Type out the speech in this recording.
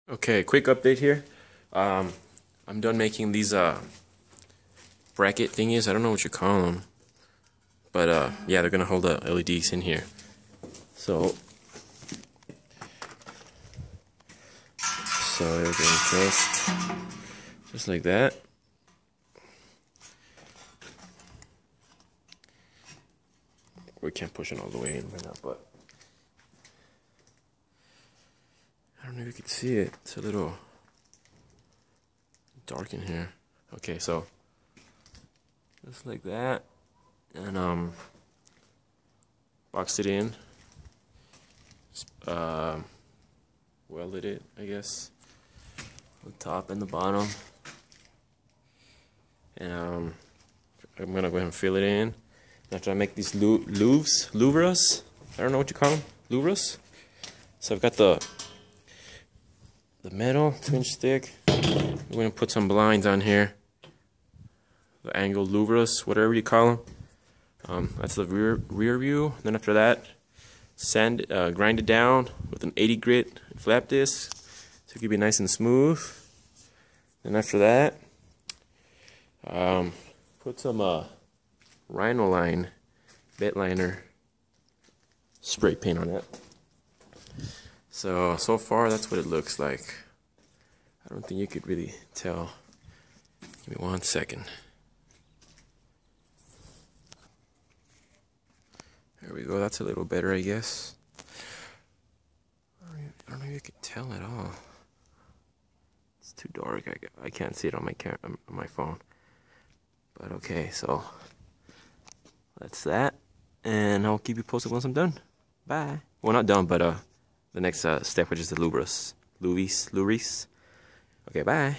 Okay, quick update here. I'm done making these bracket thingies. I don't know what you call them, but yeah, they're gonna hold the LEDs in here. So they're going just like that. We can't push it all the way in right now, but I don't know if you can see it. It's a little dark in here. Okay, so just like that, and boxed it in, welded it, I guess, the top and the bottom, and I'm gonna go ahead and fill it in. After I make these louvres, I don't know what you call them, louvres. So I've got the metal 2-inch stick. I'm gonna put some blinds on here. The angled louvres, whatever you call them. That's the rear view. Then after that, grind it down with an 80 grit flap disc, so it can be nice and smooth. Then after that, put some Rhino-Line bed liner spray paint on it. So far that's what it looks like. I don't think you could really tell. Give me 1 second. There we go, that's a little better, I guess. I don't know if you can tell at all. It's too dark, I can't see it on my phone. But okay, so that's that, and I'll keep you posted once I'm done. Bye. Well, not done, but the next step, which is the louvres. Okay, bye.